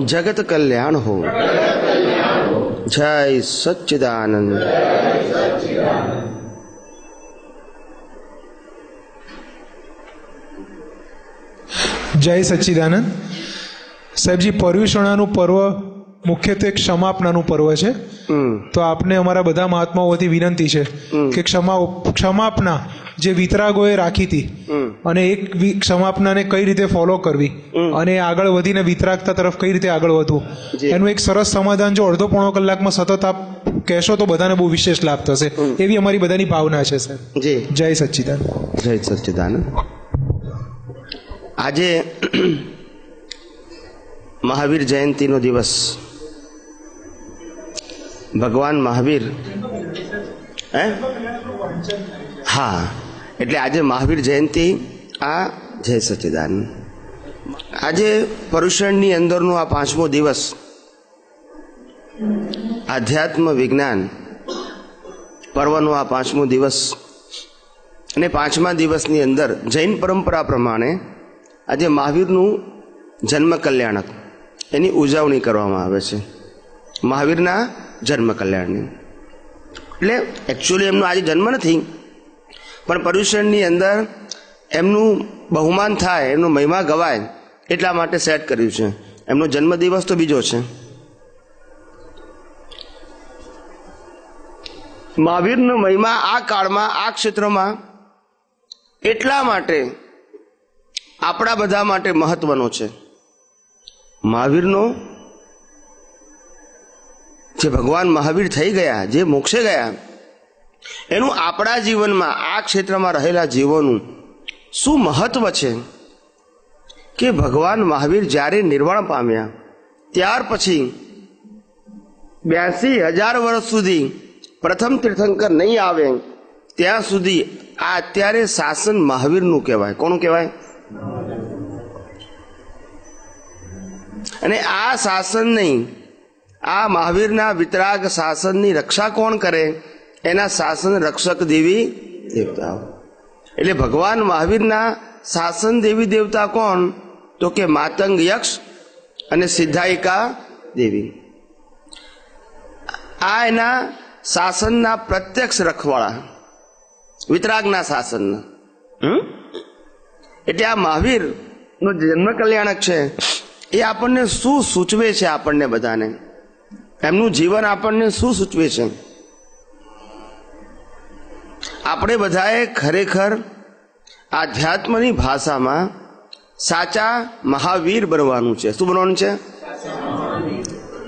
जगत कल्याण हो। जय सच्चिदानंद। जय सच्चिदानंद। साहेबजी, पर्युषणाનું પર્વ મુખ્યત્વે ક્ષમાપનાનું પર્વ છે, તો આપને અમારા બધા મહાત્માઓથી વિનંતી છે કે ક્ષમાપના જે વિતરાગોએ રાખી હતી અને એક ક્ષમાપનાને કઈ રીતે ફોલો કરવી અને આગળ વધીને વિતરાગતા તરફ કઈ રીતે આગળ વધવું, એનું એક સરસ સમાધાન જો અડધો પોણો કલાકમાં સતત આપ કહેશો તો બધાને બહુ વિશેષ લાભ થશે, એવી અમારી બધાની ભાવના છે સર. જી, જય સચ્ચિદાનંદ. જય સચ્ચિદાનંદ. આજે મહાવીર જયંતિનો દિવસ. ભગવાન મહાવીર, હા, એટલે આજે મહાવીર જયંતિ. આ જય સચ્ચિદાનંદ. આજે પર્યુષણની અંદરનો આ 5મો દિવસ, આધ્યાત્મ વિજ્ઞાન પર્વનો આ 5મો દિવસ. અને 5મા દિવસની અંદર જૈન પરંપરા પ્રમાણે આજે મહાવીરનું જન્મ કલ્યાણક એની ઉજવણી કરવામાં આવે છે. મહાવીરના જન્મ કલ્યાણની, એટલે એકચ્યુઅલી એમનો આજે જન્મ નથી, પણ પર્યુષણની અંદર એમનું બહુમાન થાય, એમનો મહિમા ગવાય એટલા માટે સેટ કર્યું છે. એમનો જન્મદિવસ તો બીજો છે. મહાવીરનો મહિમા આ કાળમાં, આ ક્ષેત્રમાં એટલા માટે આપણા બધા માટે મહત્વનો છે. મહાવીરનો જે ભગવાન મહાવીર થઈ ગયા, જે મોક્ષે ગયા, એનું આપણા જીવનમાં, આ ક્ષેત્રમાં રહેલા જીવોનું શું મહત્વ છે કે ભગવાન મહાવીર જ્યારે નિર્વાણ પામ્યા ત્યાર પછી 82,000 વર્ષ સુધી પ્રથમ તીર્થંકર નહીં આવે ત્યાં સુધી આ અત્યારે શાસન મહાવીરનું કહેવાય. કોનું કહેવાય? અને આ શાસન નહીં, આ મહાવીરના વિતરાગ શાસનની રક્ષા કોણ કરે? એના શાસન રક્ષક દેવી દેવતાઓ. એટલે ભગવાન મહાવીરના શાસન દેવી દેવતા કોણ? તો કે માતંગ યક્ષ અને સિદ્ધાયિકા દેવી. આ એના શાસનના પ્રત્યક્ષ રખવાળા, વિતરાગના શાસનના. એટલે આ મહાવીરનો જન્મ કલ્યાણક છે. એ આપણને શું સૂચવે છે? આપણને બધાને એમનું જીવન આપણને શું સૂચવે છે? આપણે બધાએ ખરેખર આધ્યાત્મની ભાષામાં સાચા મહાવીર બનવાનું છે. શું બનવાનું છે?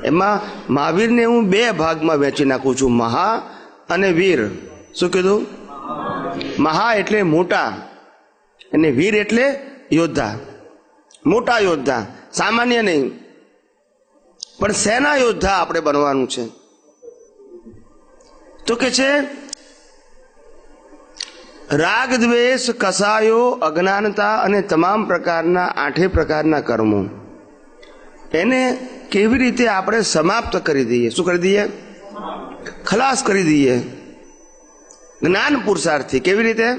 એમાં મહાવીરને હું 2 ભાગમાં વહેંચી નાખું છું, મહા અને વીર. શું કીધું? મહા એટલે મોટા અને વીર એટલે યોદ્ધા. મોટા યોદ્ધા, સામાન્ય નહીં, પણ સેના યોદ્ધા આપણે બનવાનું છે. તો કે છે રાગ, દ્વેષ, કસાયો, અજ્ઞાનતા અને તમામ પ્રકારના 8 પ્રકારના કર્મો, એને કેવી રીતે આપણે સમાપ્ત કરી દઈએ? શું કરી દઈએ? ખલાસ કરી દઈએ. જ્ઞાન પુરુષાર્થથી કેવી રીતે?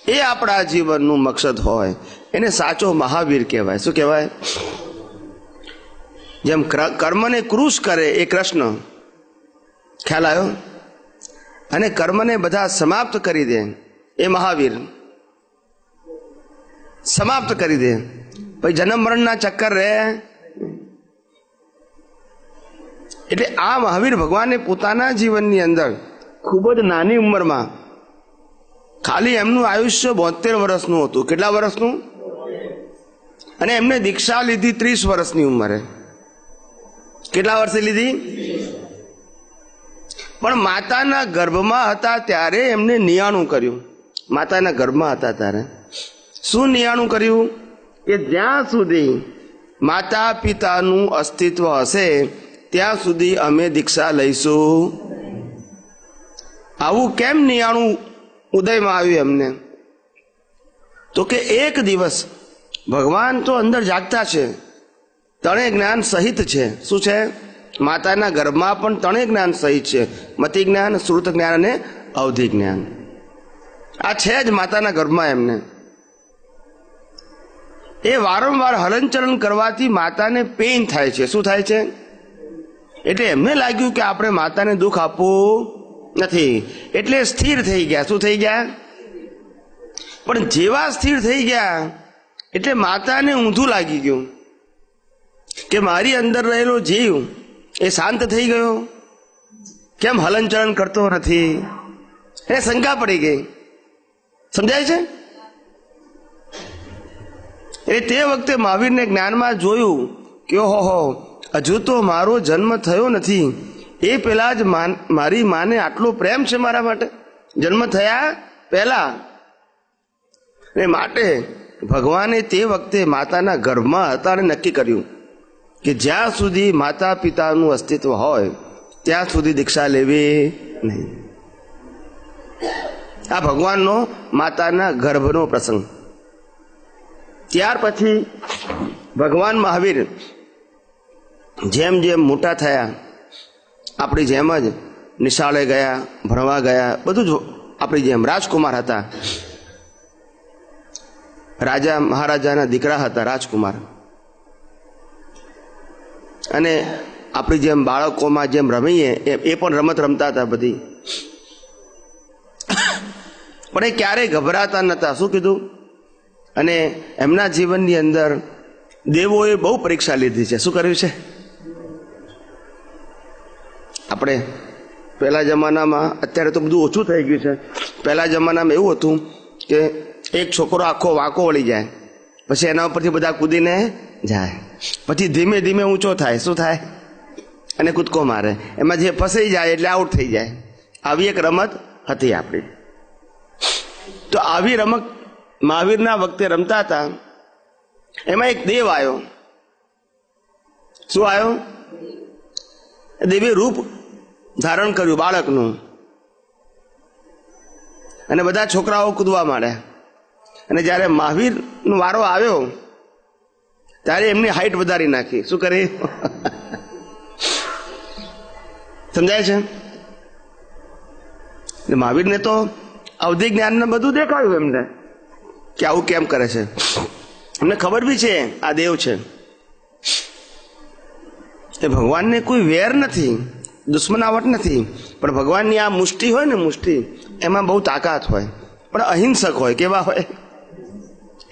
એ આપણા જીવનનું મકસદ હોય, એને સાચો મહાવીર કહેવાય. શું કહેવાય? જેમ કર્મને કૃશ કરે એ કૃષ્ણ, ખ્યાલ આવ્યો? અને કર્મને બધા સમાપ્ત કરી દે એ મહાવીર. સમાપ્ત કરી દે, પછી જન્મ મરણના ચક્કર રહે. એટલે આ મહાવીર ભગવાને પોતાના જીવનની અંદર ખૂબ જ નાની ઉંમરમાં, ખાલી એમનું આયુષ્ય 72 વર્ષનું હતું. કેટલા વર્ષનું? અને એમને દીક્ષા લીધી 30 વર્ષની ઉંમરે. કેટલા વર્ષે લીધી? પણ માતાના ગર્ભમાં હતા ત્યારે એમને નિયાણું કર્યું. માતાના ગર્ભમાં હતા ત્યારે શું નિયાણું કર્યું? કે જ્યાં સુધી માતા પિતાનું અસ્તિત્વ હશે ત્યાં સુધી અમે દીક્ષા લઈશું. આવું કેમ નિયાણું ઉદયમાં આવ્યું એમને? તો કે એક દિવસ ભગવાન તો અંદર જાગતા છે, ત્રણેય જ્ઞાન સહિત છે. શું છે? માતાના ગર્ભમાં પણ ત્રણેય જ્ઞાન સહિત છે, મતિ જ્ઞાન, શ્રુત જ્ઞાન અને અવધિ જ્ઞાન. આ છે જ માતાના ગર્ભમાં એમને. એ વારંવાર હલનચલન કરવાથી માતાને પેઇન થાય છે. શું થાય છે? એટલે એમને લાગ્યું કે આપણે માતાને દુઃખ આપવું નથી, એટલે સ્થિર થઈ ગયા. શું થઈ ગયા? પણ જેવા સ્થિર થઈ ગયા એટલે માતાને ઊંધું લાગી ગયું કે મારી અંદર રહેલો જીવ એ શાંત થઈ ગયો, કેમ હલનચલન કરતો નથી? એને શંકા પડી ગઈ. સમજાય છે? એટલે તે વખતે મહાવીરને જ્ઞાનમાં જોયું કે ઓહો, હજુ તો મારો જન્મ થયો નથી, એ પહેલા જ મારી માને આટલો પ્રેમ છે મારા માટે, જન્મ થયા પહેલા. એ માટે ભગવાને તે વખતે માતાના ગર્ભમાં હતા અને નક્કી કર્યું કે જ્યાં સુધી માતા પિતાનું અસ્તિત્વ હોય ત્યાં સુધી દીક્ષા લેવી નહીં. આ ભગવાનનો માતાના ગર્ભનો પ્રસંગ. ત્યાર પછી ભગવાન મહાવીર જેમ જેમ મોટા થયા, આપણી જેમ જ નિશાળે ગયા, ભણવા ગયા, બધું જ આપણી જેમ રાજકુમાર હતા. રાજા મહારાજાના દીકરા હતા રાજકુમાર. અને આપણી જેમ બાળકોમાં જેમ રમીએ એ પણ રમત રમતા હતા બધી. પણ એ ક્યારેય ગભરાતા નહોતા. શું કીધું? અને એમના જીવનની અંદર દેવોએ બહુ પરીક્ષા લીધી છે. શું કર્યું છે? આપણે પહેલા જમાનામાં, અત્યારે તો બધું ઓછું થઈ ગયું છે, પહેલા જમાનામાં એવું હતું કે એક છોકરો આખો વાંકો વળી જાય, પછી એના ઉપરથી બધા કૂદીને જાય, પછી ધીમે ધીમે ઊંચો થાય. શું થાય? અને કૂદકો મારે, એમાં જે ફસાઈ જાય એટલે આઉટ થઈ જાય. આવી એક રમત હતી આપણી. તો આવી રમત મહાવીરના વખતે રમતા હતા. એમાં એક દેવ આવ્યો. શું આવ્યો? દેવે રૂપ ધારણ કર્યું બાળકનું, અને બધા છોકરાઓ કૂદવા માંડ્યા. અને જ્યારે મહાવીરનો વારો આવ્યો ત્યારે એમની હાઈટ વધારી નાખી. શું કરી? સમજાય છે? મહાવીરને તો અવધિ જ્ઞાનને બધું દેખાયું એમને કે આવું કેમ કરે છે. એમને ખબર બી છે આ દેવ છે. એ ભગવાનને કોઈ વેર નથી, દુશ્મનાવટ નથી, પણ ભગવાનની આ મુષ્ટિ હોય ને, મુષ્ટિ, એમાં બહુ તાકાત હોય, પણ અહિંસક હોય. કેવા હોય?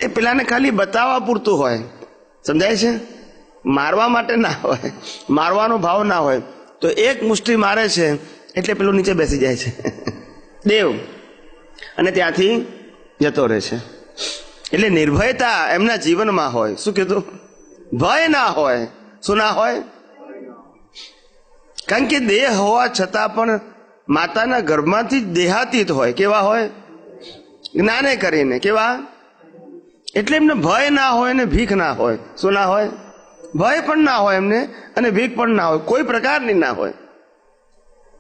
એ પેલાને ખાલી બતાવવા પૂરતું હોય. સમજાય છે? મારવા માટે ના હોય, મારવાનો ભાવ ના હોય. તો એક મુષ્ટિ મારે છે એટલે પેલું નીચે બેસી જાય છે દેવ, અને ત્યાંથી જતો રહે છે. એટલે નિર્ભયતા એમના જીવનમાં હોય. શું કીધું? ભય ના હોય. શું ના હોય? કારણ કે દેહ હોવા છતાં પણ માતાના ગર્ભમાંથી જ દેહાતીત હોય. કેવા હોય? જ્ઞાને કરીને. કેવા? એટલે એમને ભય ના હોય ને ભીખ ના હોય. શું ના હોય? ભય પણ ના હોય એમને, અને ભીખ પણ ના હોય, કોઈ પ્રકારની ના હોય.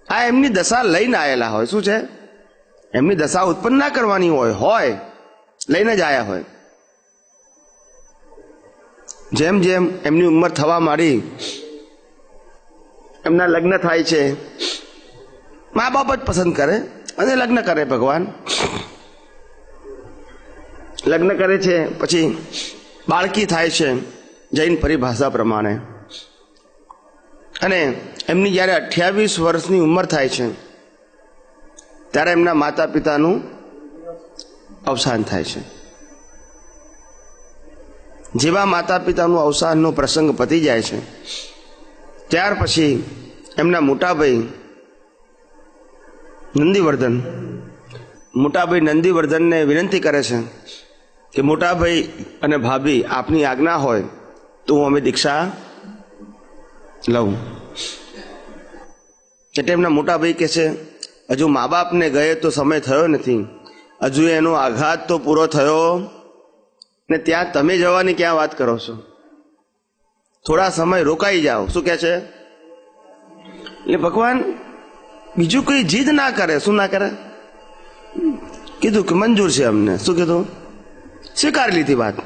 આ એમની દશા લઈને આવેલા હોય. શું છે? એમની દશા ઉત્પન્ન ના કરવાની હોય, લઈને જ આવ્યા હોય. જેમ જેમ એમની ઉંમર થવા માંડી, એમના લગ્ન થાય છે. મા બાપ જ પસંદ કરે અને લગ્ન કરે ભગવાન. લગ્ન કરે છે, પછી બાળકી થાય છે જૈન પરિભાષા પ્રમાણે. અને એમની જ્યારે 28 વર્ષની ઉંમર થાય છે ત્યારે એમના માતા પિતાનું અવસાન થાય છે. જેવા માતા પિતાનું અવસાનનો પ્રસંગ પતી જાય છે ત્યાર પછી એમના મોટાભાઈ નંદીવર્ધનને વિનંતી કરે છે કે મોટાભાઈ અને ભાભી, આપની આજ્ઞા હોય તો હું અમે દીક્ષા લઉં. એટલે એમના મોટાભાઈ કહે છે, હજુ મા બાપને ગયે તો સમય થયો નથી, હજુ એનો આઘાત તો પૂરો થયો ને ત્યાં તમે જવાની ક્યાં વાત કરો છો? થોડા સમય રોકાઈ જાઓ. શું કહે છે? એટલે ભગવાન બીજું કોઈ જીદ ના કરે. શું ના કરે? કીધું કે મંજૂર છે અમને. શું કીધું? સ્વીકારી લીધી વાત.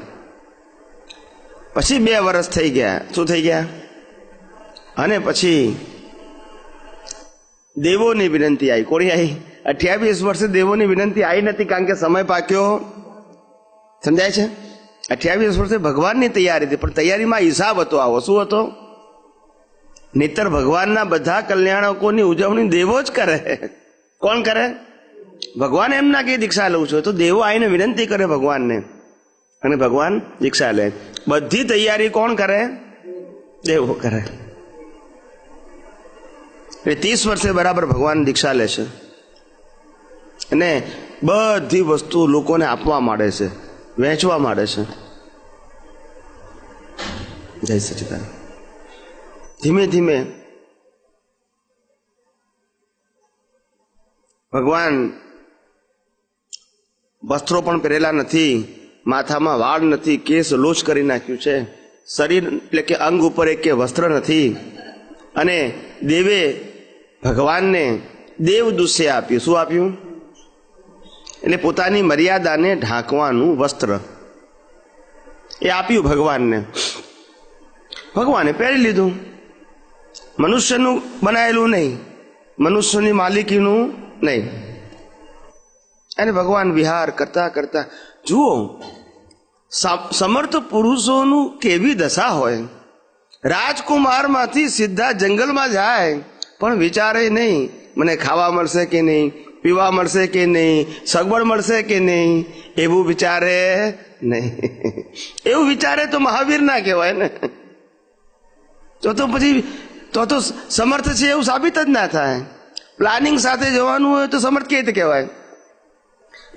પછી 2 વર્ષ થઈ ગયા. શું થઈ ગયા? અને પછી દેવોની વિનંતી આવી. કોની આવી? 28 વર્ષે દેવોની વિનંતી આવી નથી, કારણ કે સમય પાક્યો. સમજાય છે? 28 વર્ષે ભગવાનની તૈયારી હતી, પણ તૈયારીમાં હિસાબ હતો. આવો શું હતો? નહીતર ભગવાનના બધા કલ્યાણકોની ઉજવણી દેવો જ કરે. કોણ કરે? ભગવાન એમ ના કે દીક્ષા લઉં છું, તો દેવો આવીને વિનંતી કરે ભગવાનને અને ભગવાન દીક્ષા લે. બધી તૈયારી કોણ કરે? દેવો કરે. એટલે 30 વર્ષે બરાબર ભગવાન દીક્ષા લે છે અને બધી વસ્તુ લોકોને આપવા માંડે છે, વહેંચવા માંડે છે. જય સચિદાનંદ. ધીમે ધીમે ભગવાન વસ્ત્રો પણ પહેરેલા નથી, માથામાં વાળ નથી, કેસ લોચ કરી નાખ્યું છે, શરીર એટલે કે અંગ ઉપર એક વસ્ત્ર નથી. અને દેવે ભગવાનને દેવ દુષ્ય આપ્યું. શું આપ્યું? એટલે પોતાની મર્યાદાને ઢાંકવાનું વસ્ત્ર એ આપ્યું ભગવાનને. ભગવાને પહેરી લીધું. મનુષ્યનું બનાવેલું નહીં, મનુષ્યની માલિકીનું નહીં. અને ભગવાન વિહાર કરતા કરતા, જુઓ સમર્થ પુરુષોનું કેવી દશા હોય. રાજકુમારમાંથી સીધા જંગલમાં જાય, પણ વિચારે નહીં મને ખાવા મળશે કે નહીં, પીવા મળશે કે નહીં, સગવડ મળશે કે નહીં, એવું વિચારે નહીં. એવું વિચારે તો મહાવીર ના કહેવાય ને. તો પછી તો સમર્થ છે એવું સાબિત જ ના થાય. પ્લાનિંગ સાથે જવાનું હોય તો સમર્થ કેવી રીતે કહેવાય?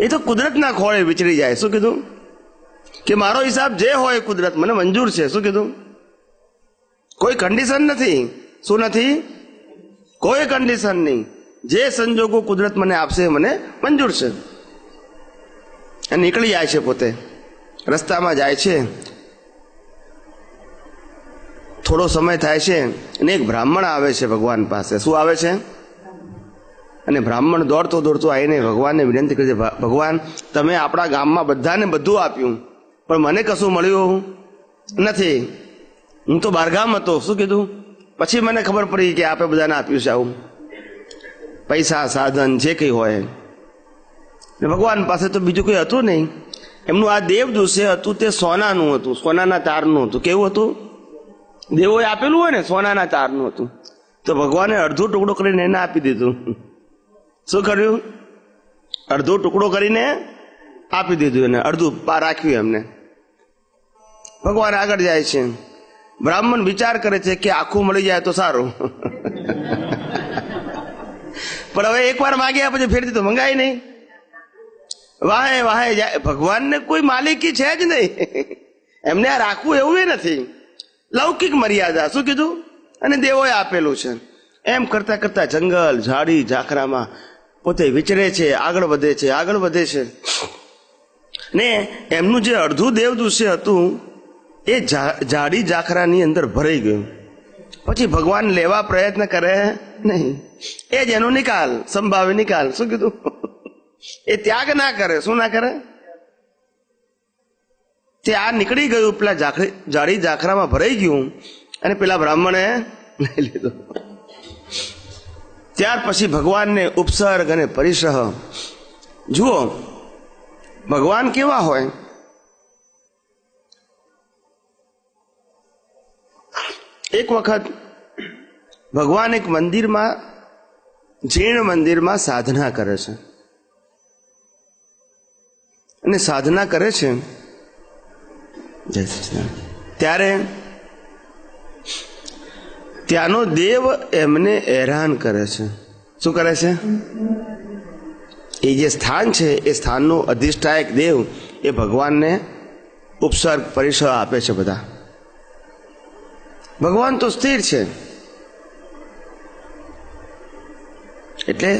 એ તો કુદરતના ખોળે વિચરી જાય. શું કીધું? કે મારો હિસાબ જે હોય કુદરત મને મંજૂર છે. શું કીધું? કોઈ કન્ડિશન નથી. શું નથી? કોઈ કન્ડિશન નહીં. જે સંજોગો કુદરત મને આપશે મને મંજૂર છે. અને નીકળી જાય છે. પોતે રસ્તામાં જાય છે. થોડો સમય થાય છે અને એક બ્રાહ્મણ આવે છે ભગવાન પાસે. શું આવે છે? અને બ્રાહ્મણ દોડતો દોડતો આવીને ભગવાનને વિનંતી કરે છે, ભગવાન તમે આપણા ગામમાં બધાને બધું આપ્યું, પણ મને કશું મળ્યું નથી. હું તો બહારગામ હતો. શું કીધું? પછી મને ખબર પડી કે આપે બધાને આપ્યું છે આવું, પૈસા સાધન જે કંઈ હોય. ભગવાન પાસે તો બીજું કંઈ હતું નહીં. એમનું આ દેવ દુષ્ય હતું તે સોનાનું હતું, સોનાના તારનું હતું. કેવું હતું? દેવોએ આપેલું હોય ને, સોનાના તારનું હતું. તો ભગવાને અડધો ટુકડો કરીને એને આપી દીધું. શું કર્યું? અડધો ટુકડો કરીને આપી દીધું એને, અડધું રાખ્યું એમને. ભગવાન આગળ જાય છે. બ્રાહ્મણ વિચાર કરે છે કે આખું મળી જાય તો સારું. પણ હવે એકવાર માગ્યા પછી ફેરથી તો મંગાય નહીં. વાહે વાહે જાય. ભગવાનને કોઈ માલિકી છે જ નહીં. એમને આ રાખવું એવું નથી. લૌકિક મર્યાદા. શું કીધું? અને દેવોએ આપેલું છે. એમ કરતા કરતા જંગલ ઝાડી ઝાખરામાં પોતે વિચરે છે, આગળ વધે છે, આગળ વધે છે. ને એમનું જે અડધું દેવ દુષ્ય હતું એ ઝાડી ઝાખરાની અંદર ભરાઈ ગયું. પછી ભગવાન લેવા પ્રયત્ન કરે નહીં. એ જ એનો નિકાલ, સંભાવે નિકાલ. શું કીધું? એ ત્યાગ ના કરે. શું ના કરે? તે આ નીકળી ગયું, પેલા ઝાડી ઝાખરામાં ભરાઈ ગયું અને પેલા બ્રાહ્મણે લઈ લીધું. ત્યાર પછી ભગવાનને ઉપસર્ગ અને પરિસહ. જુઓ ભગવાન કેવા હોય. એક વખત ભગવાન એક મંદિરમાં, જૈન મંદિરમાં સાધના કરે છે. અને સાધના કરે છે ત્યારે ત્યાંનો દેવ એમને હેરાન કરે છે. શું કરે છે? એ જે સ્થાન છે એ સ્થાનનો અધિષ્ઠાયક દેવ એ ભગવાનને ઉપસર્ગ પરિસર આપે છે. બધા ભગવાન તો સ્થિર છે. એટલે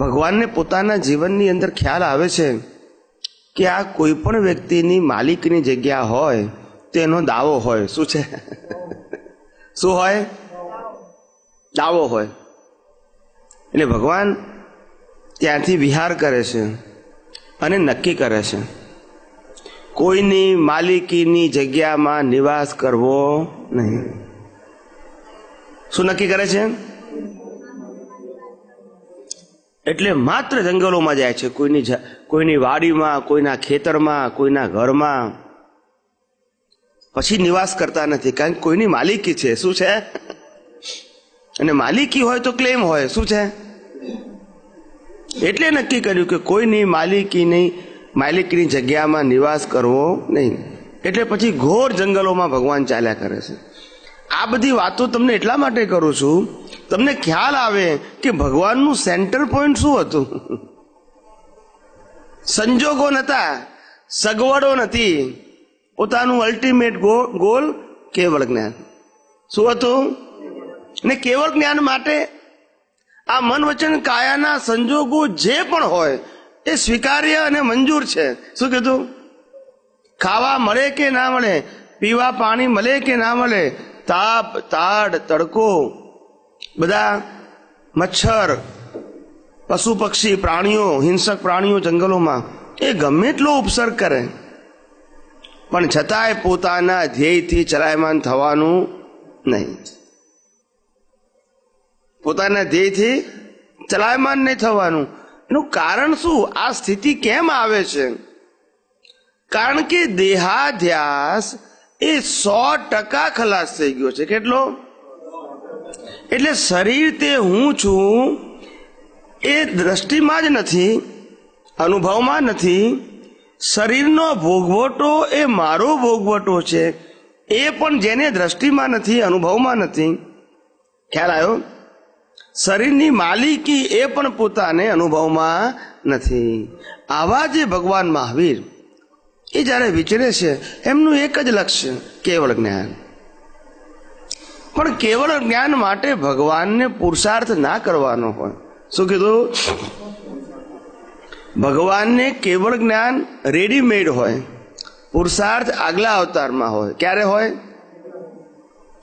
ભગવાનને પોતાના જીવનની અંદર ખ્યાલ આવે છે કે આ કોઈ પણ વ્યક્તિની માલિકની જગ્યા હોય તો એનો દાવો હોય. શું છે? શું હોય? દાવો હોય. એટલે ભગવાન ત્યાંથી વિહાર કરે છે અને નક્કી કરે છે કોઈની માલિકીની જગ્યામાં નિવાસ કરવો નહીં. શું નક્કી કરે છે? એટલે માત્ર જંગલોમાં જાય છે, કોઈની વાડીમાં, કોઈના ખેતરમાં, કોઈના ઘરમાં પછી નિવાસ કરતા નથી, કારણ કે કોઈની માલિકી છે. શું છે? અને માલિકી હોય તો ક્લેમ હોય. શું છે? એટલે નક્કી કર્યું કે કોઈની માલિકીની જગ્યામાં નિવાસ કરવો નહીં. એટલે પછી ઘોર જંગલોમાં ભગવાન ચાલ્યા કરે છે. આ બધી વાતો તમને એટલા માટે કરું છું, તમને ખ્યાલ આવે કે ભગવાનનું સેન્ટર પોઈન્ટ શું હતું. સંજોગો નહોતા, સગવડો નથી, પોતાનું અલ્ટિમેટ ગોલ કેવળ જ્ઞાન. શું હતું? ને કેવળ જ્ઞાન માટે આ મન વચન કાયાના સંજોગો જે પણ હોય એ સ્વીકાર્ય અને મંજૂર છે. શું કીધું? ખાવા મળે કે ના મળે, પીવા પાણી મળે કે ના મળે, તાપ, તાડ, તડકો, બધા મચ્છર, પશુ પક્ષી, પ્રાણીઓ, હિંસક પ્રાણીઓ જંગલોમાં એ ગમે એટલો ઉપસર્ગ કરે, પણ છતાંય પોતાના ધ્યેયથી ચલાયમાન થવાનું નહીં. પોતાના ધ્યેયથી ચલાયમાન નહીં થવાનું. એનું કારણ શું? આ સ્થિતિ કેમ આવે છે? કારણ કે દેહાધ્યાસ એ 100% ખલાસ થઈ ગયો છે. કેટલો? એટલે શરીર તે હું છું એ દ્રષ્ટિમાં જ નથી, અનુભવમાં નથી. શરીરનો ભોગવટો એ મારો ભોગવટો છે, એ પણ જેને દ્રષ્ટિમાં નથી, અનુભવમાં નથી. ખ્યાલ આવ્યો? શરીરની માલિકી એ પણ પોતાને અનુભવમાં નથી. આવા જે ભગવાન મહાવીર એ જ્યારે વિચરે છે, એમનું એક જ લક્ષ્ય કેવળ જ્ઞાન. પણ કેવળ જ્ઞાન માટે ભગવાનને પુરુષાર્થ ના કરવાનો હોય. શું કીધું? ભગવાનને કેવળ જ્ઞાન રેડીમેડ હોય, પુરુષાર્થ આગલા અવતારમાં હોય. ક્યારે હોય?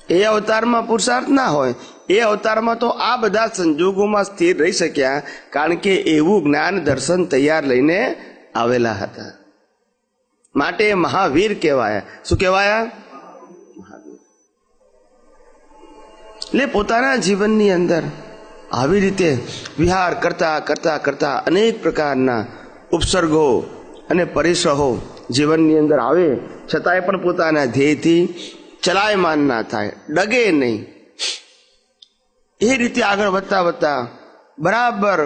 એ અવતારમાં પુરુષાર્થ ના હોય. એ અવતારમાં તો આ બધા સંજોગોમાં સ્થિર રહી શક્યા, કારણ કે એવું જ્ઞાન દર્શન તૈયાર લઈને આવેલા હતા. માટે મહાવીર કહેવાયા. શું કહેવાયા? મહાવીર. એટલે પોતાના જીવનની અંદર આવી રીતે વિહાર કરતા કરતા કરતા અનેક પ્રકારના ઉપસર્ગો અને પરિસરો જીવનની અંદર આવે, છતાંય પણ પોતાના ધ્યેયથી ચલાયમાન ના થાય, ડગે નહીં. એ રીતે આગળ વધતા વધતા બરાબર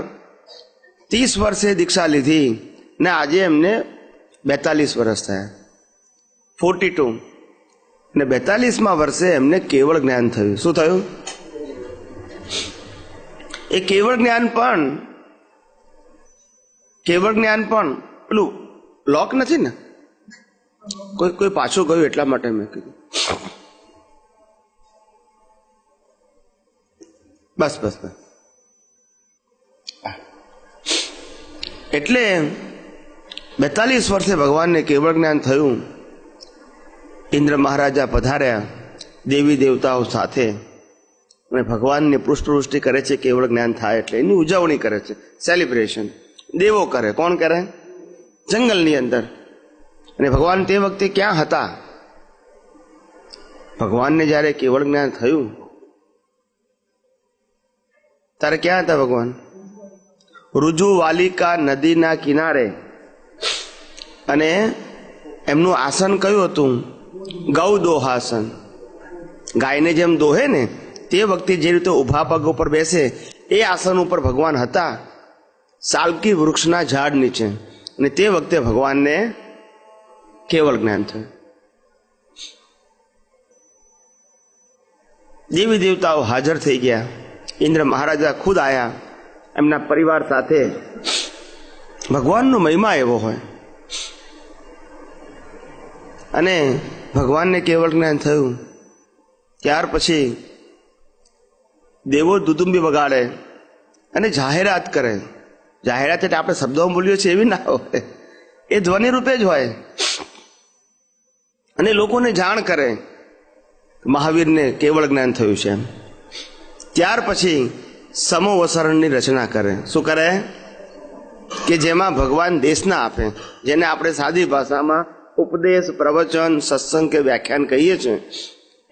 30 વર્ષે દીક્ષા લીધી ને આજે એમને 42 વર્ષ થયા, 42. ને 42મા વર્ષે એમને કેવળ જ્ઞાન થયું. શું થયું? એ કેવળ જ્ઞાન પણ પેલું લોક નથી ને, કોઈ પાછું ગયું એટલા માટે મેં કીધું. બસ. એટલે 42 વર્ષે ભગવાનને કેવળ જ્ઞાન થયું. ઇન્દ્ર મહારાજા પધાર્યા દેવી દેવતાઓ સાથે, અને ભગવાનની પૃષ્ઠવૃષ્ટિ કરે છે. કેવળ જ્ઞાન થાય એટલે એની ઉજવણી કરે છે, સેલિબ્રેશન. દેવો કરે. કોણ કરે? જંગલની અંદર. અને ભગવાન તે વખતે ક્યાં હતા? ભગવાનને જ્યારે કેવળ જ્ઞાન થયું ત્યારે ક્યાં હતા ભગવાન? રુજુ વાલિકા નદીના કિનારે. અને એમનું આસન કયું હતું? ગૌ દોહાસન. ગાયને જેમ દોહે ને તે વખતે જે રીતે ઊભા પગ ઉપર બેસે એ આસન ઉપર ભગવાન હતા, સાલકી વૃક્ષના ઝાડ નીચે. અને તે વખતે ભગવાનને કેવળ જ્ઞાન થયું. દેવી દેવતાઓ હાજર થઈ ગયા. ઇન્દ્ર મહારાજા ખુદ આવ્યા એમના પરિવાર સાથે. ભગવાનનો મહિમા એવો હોય. અને ભગવાનને કેવળ જ્ઞાન થયું. ત્યાર પછી દેવો દુદુંબી વગાડે અને જાહેરાત કરે. જાહેરાત એટલે આપણે શબ્દોમાં બોલીએ છીએ એવી ના હોય, એ ધ્વનિ રૂપે જ હોય. અને લોકોને જાણ કરે મહાવીરને કેવળ જ્ઞાન થયું છે. ત્યાર પછી સમોવસરણની રચના કરે. શું કરે? કે જેમાં ભગવાન દેશના આપે, જેને આપણે સાદી ભાષામાં ઉપદેશ, પ્રવચન, સત્સંગ કે વ્યાખ્યાન કહીએ છીએ,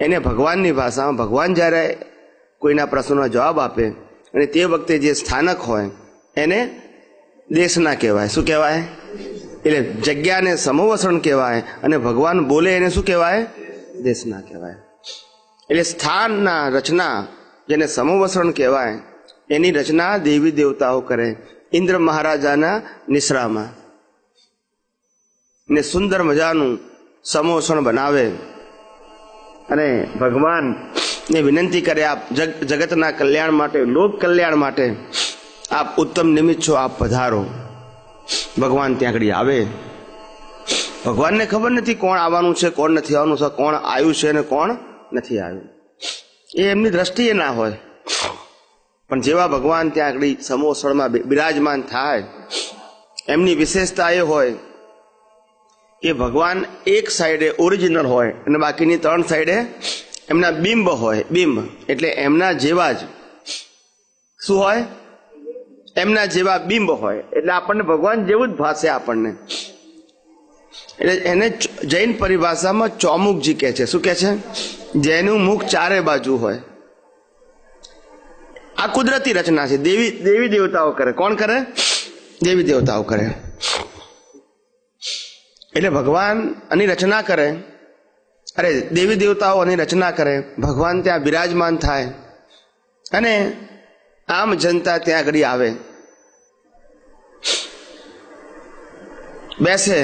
એને ભગવાનની ભાષામાં ભગવાન જ્યારે કોઈના પ્રશ્નોનો જવાબ આપે અને તે વખતે જે સ્થાનક હોય એને દેશના કહેવાય. શું કહેવાય? એટલે જગ્યાને સમોવસરણ કહેવાય અને ભગવાન બોલે એને શું કહેવાય? દેશના કહેવાય. એટલે સ્થાનના રચના જેને સમોવસરણ કહેવાય એની રચના દેવી દેવતાઓ કરે. ઇન્દ્ર મહારાજાના નિશ્રામાં ને સુંદર મજાનું સમોવસરણ બનાવે અને ભગવાનને વિનંતી કરે, આપ જગતના કલ્યાણ માટે, લોક કલ્યાણ માટે આપ ઉત્તમ નિમિત્ત છો, આપ પધારો. ભગવાન ત્યાં આગળ આવે. ભગવાનને ખબર નથી કોણ આવવાનું છે, કોણ નથી આવવાનું છે, કોણ આવ્યું છે અને કોણ નથી આવ્યું, એ એમની દ્રષ્ટિએ ના હોય. પણ જેવા ભગવાન ત્યાં આગળ સમોવસણમાં બિરાજમાન થાય, એમની વિશેષતા એ હોય કે ભગવાન એક સાઈડે ઓરિજિનલ હોય અને બાકીની 3 સાઈડે એમના બિંબ હોય. બિંબ એટલે એમના જેવા જ શું હોય? એમના જેવા બિંબ હોય. એટલે આપણને ભગવાન જેવું જ ભાષે આપણને. એટલે એને જૈન પરિભાષામાં ચોમુખજી કહે છે. શું કહે છે? જેનું મુખ 4 બાજુ હોય. આ કુદરતી રચના છે. દેવી દેવતાઓ કરે. કોણ કરે? દેવી દેવતાઓ કરે. એટલે ભગવાન આની રચના કરે, અરે દેવી દેવતાઓ આની રચના કરે, ભગવાન ત્યાં બિરાજમાન થાય અને આમ જનતા ત્યાં આગળ આવે, બેસે.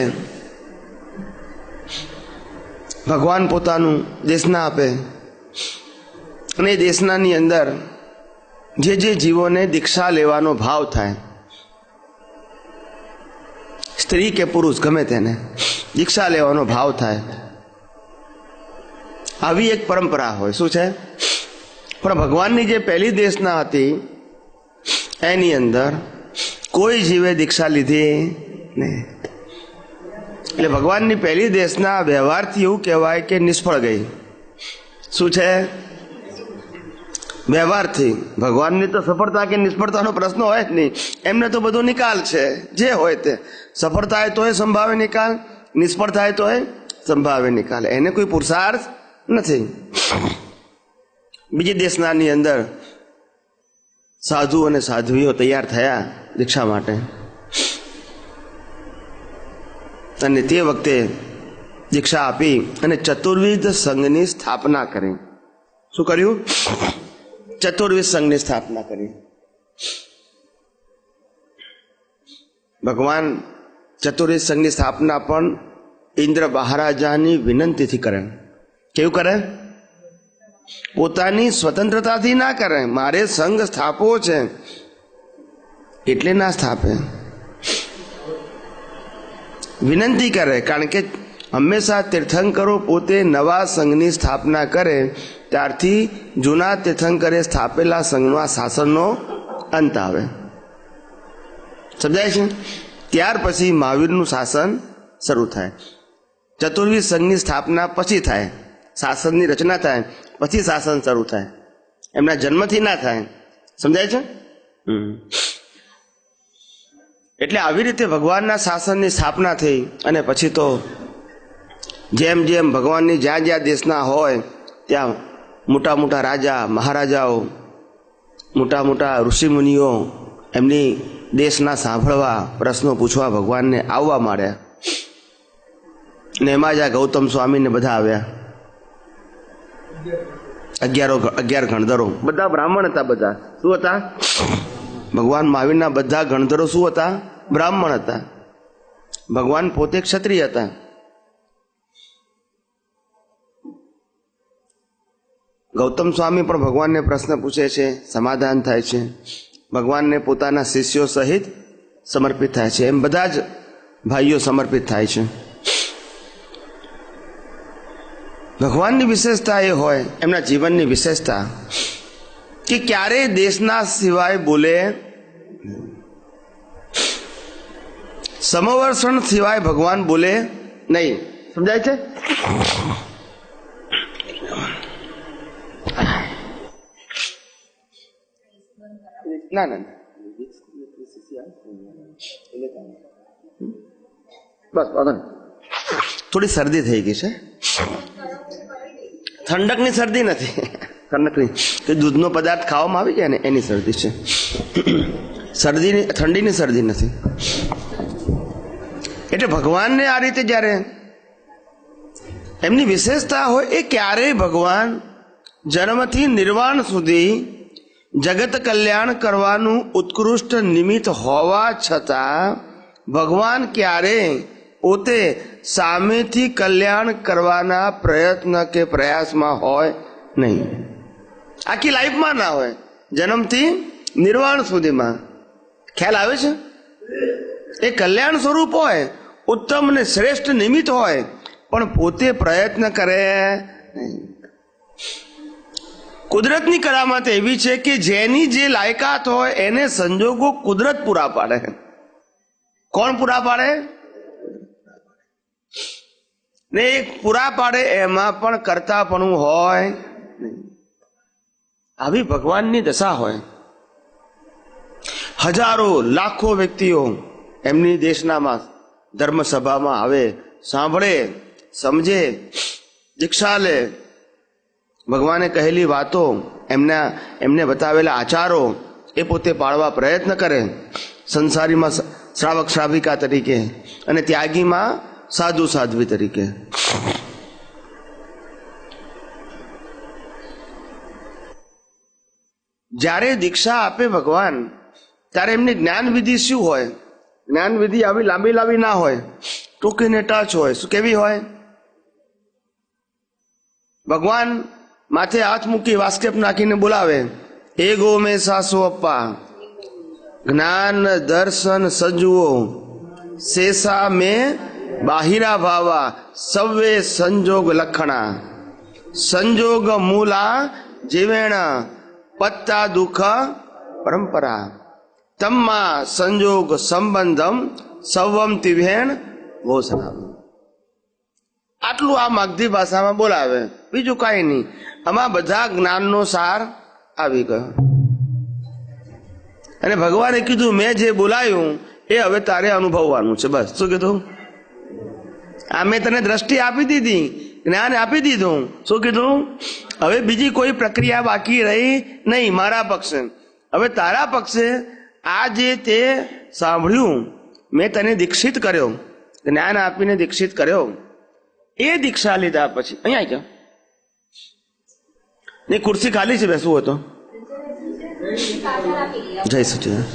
ભગવાન પોતાનું દેશના આપે અને દેશનાની અંદર જે જે જીવોને દીક્ષા લેવાનો ભાવ થાય, સ્ત્રી કે પુરુષ ગમે તેને દીક્ષા લેવાનો ભાવ થાય, આવી એક પરંપરા હોય. શું છે? પણ ભગવાનની જે પહેલી દેશના હતી એની અંદર કોઈ જીવે દીક્ષા લીધી નહીં. એટલે ભગવાનની પહેલી દેશના વ્યવહારથી એવું કહેવાય કે નિષ્ફળ ગઈ. શું છે? વ્યવહારથી. ભગવાનની તો સફળતા કે નિષ્ફળતાનો પ્રશ્ન હોય જ નહીં. એમને તો બધો નિકાલ છે, જે હોય તે. સફળ થાય તોય સંભાવે નિકાલ, નિષ્ફળ થાય તોય સંભાવે નિકાલ. એને કોઈ પુરુષાર્થ નથી. બીજી દેશનાની અંદર સાધુ અને સાધ્વીઓ તૈયાર થયા દીક્ષા માટે અને તે વખતે દીક્ષા આપી અને ચતુર્વિધ સંઘની સ્થાપના કરી. શું કર્યું? ચતુર્વિધ સંઘની સ્થાપના કરી. ભગવાન ચતુર્વિધ સંઘની સ્થાપના પણ ઇન્દ્ર મહારાજાની વિનંતીથી કરે. કેવું કરે? પોતાની સ્વતંત્રતાથી ના કરે. મારે સંઘ સ્થાપવો છે એટલે ના સ્થાપે, વિનંતી કરે. કારણ કે હંમેશા તીર્થંકરો પોતે નવા સંઘની સ્થાપના કરે ત્યારથી જૂના તીર્થંકરે સ્થાપેલા સંઘના શાસનનો અંત આવે. સમજાય છે? ત્યાર પછી મહાવીરનું શાસન શરૂ થાય. ચતુર્વિધ સંઘની સ્થાપના પછી થાય, શાસનની રચના થાય પછી શાસન શરૂ થાય. એમના જન્મથી ના થાય. સમજાય છે? એટલે આવી રીતે ભગવાનના શાસનની સ્થાપના થઈ અને પછી તો જેમ જેમ ભગવાનની જ્યાં જ્યાં દેશના હોય ત્યાં મોટા મોટા રાજા મહારાજાઓ, મોટા મોટા ઋષિમુનિઓ એમની દેશના સાંભળવા, પ્રશ્નો પૂછવા ભગવાનને આવવા માંડ્યા. ને એમાં જ આ ગૌતમ સ્વામીને બધા આવ્યા. 11 ગણધરો, બધા બ્રાહ્મણ હતા. બધા શું હતા? ભગવાન મહાવીરના બધા ગણધરો શું હતા? બ્રાહ્મણ હતા. ભગવાન પોતે ક્ષત્રિય હતા. ગૌતમ સ્વામી પણ ભગવાનને પ્રશ્ન પૂછે છે, સમાધાન થાય છે, ભગવાનને પોતાના શિષ્યો સહિત સમર્પિત થાય છે. એમ બધા જ ભાઈઓ સમર્પિત થાય છે. ભગવાનની વિશેષતા એ હોય, એમના જીવનની વિશેષતા, કે ક્યારેય દેશના સિવાય બોલે, સમવર્ષણ સિવાય ભગવાન બોલે નહીં. સમજાય છે? ના ના બસ થોડી શરદી થઈ ગઈ છે. ઠંડકની શરદી નથી, ઠંડકની કે દૂધનો પદાર્થ ખાવામાં આવી જાય ને એની શરદી છે. શરદીની ઠંડીની શરદી નથી. એટલે ભગવાનને આ રીતે જ્યારે એમની વિશેષતા હોય, એ ક્યારેય ભગવાન જન્મથી નિર્વાણ સુધી જગત કલ્યાણ કરવાનું ઉત્કૃષ્ટ નિમિત્ત હોવા છતાં ભગવાન ક્યારેય પોતે સામેથી કલ્યાણ કરવાના પ્રયત્ન કે પ્રયાસમાં હોય નહીં. આખી લાઈફમાં ના હોય, જન્મથી નિર્વાણ સુધીમાં. ખ્યાલ આવે છે? એ કલ્યાણ સ્વરૂપ હોય, ઉત્તમ ને શ્રેષ્ઠ નિમિત્ત હોય, પણ પોતે પ્રયત્ન કરે નહીં. કુદરતની કરામત એવી છે કે જેની જે લાયકાત હોય એને સંજોગો કુદરત પૂરા પાડે. કોણ પૂરા પાડે? ને એ પૂરા પાડે એમાં પણ કરતાપણું હોય નહીં. આવી ભગવાનની દશા હોય. હજારો લાખો વ્યક્તિઓ એમની દેશનામાં ધર્મસભામાં આવે, સાંભળે, સમજે, દીક્ષા લે, ભગવાને કહેલી વાતો, એમને બતાવેલા આચારો એ પોતે પાળવા પ્રયત્ન કરે. સંસારીમાં શ્રાવક શ્રાવિકા તરીકે અને ત્યાગીમાં સાધુ સાધ્વી તરીકે. જ્યારે દીક્ષા આપે ભગવાન, ત્યારે એમની જ્ઞાન વિધિ શું હોય? જ્ઞાન વિધિ આવી લાંબી લાંબી ના હોય, ટૂંકી ને ટચ હોય. શું કેવી હોય? ભગવાન માથે હાથ મૂકી વાસ્કેપ નાખીને બોલાવે, એ ગો મેં સાસુ અપ્પા, જ્ઞાન દર્શન સજ્જુઓ, શેષા મેં બાહિરા ભાવા, સવે સંજોગ લખણા, સંજોગ મૂલા જીવેણ, પત્તા દુઃખ પરંપરા, તમ્મા સંજોગ સંબંધમ સવમ તિભેણ ભોસના. આટલું આ માગધી ભાષામાં બોલાવે, બીજું કાંઈ નહીં. આમાં બધા જ્ઞાનનો સાર આવી ગયો. અને ભગવાને કીધું, મેં જે બોલાયું એ હવે તારે અનુભવવાનું છે. બસ. શું કીધું? આ મેં તને દ્રષ્ટિ આપી દીધી, જ્ઞાન આપી દીધું. શું કીધું? હવે બીજી કોઈ પ્રક્રિયા બાકી રહી નહીં મારા પક્ષે. હવે તારા પક્ષે આ જે તે સાંભળ્યું, મેં તને દીક્ષિત કર્યો, જ્ઞાન આપીને દીક્ષિત કર્યો, એ દીક્ષા લીધા પછી અહીંયા આવી જાઓ. ને ખુરશી ખાલી છે, બેસવું હોય તો. જય સચિદાનંદ.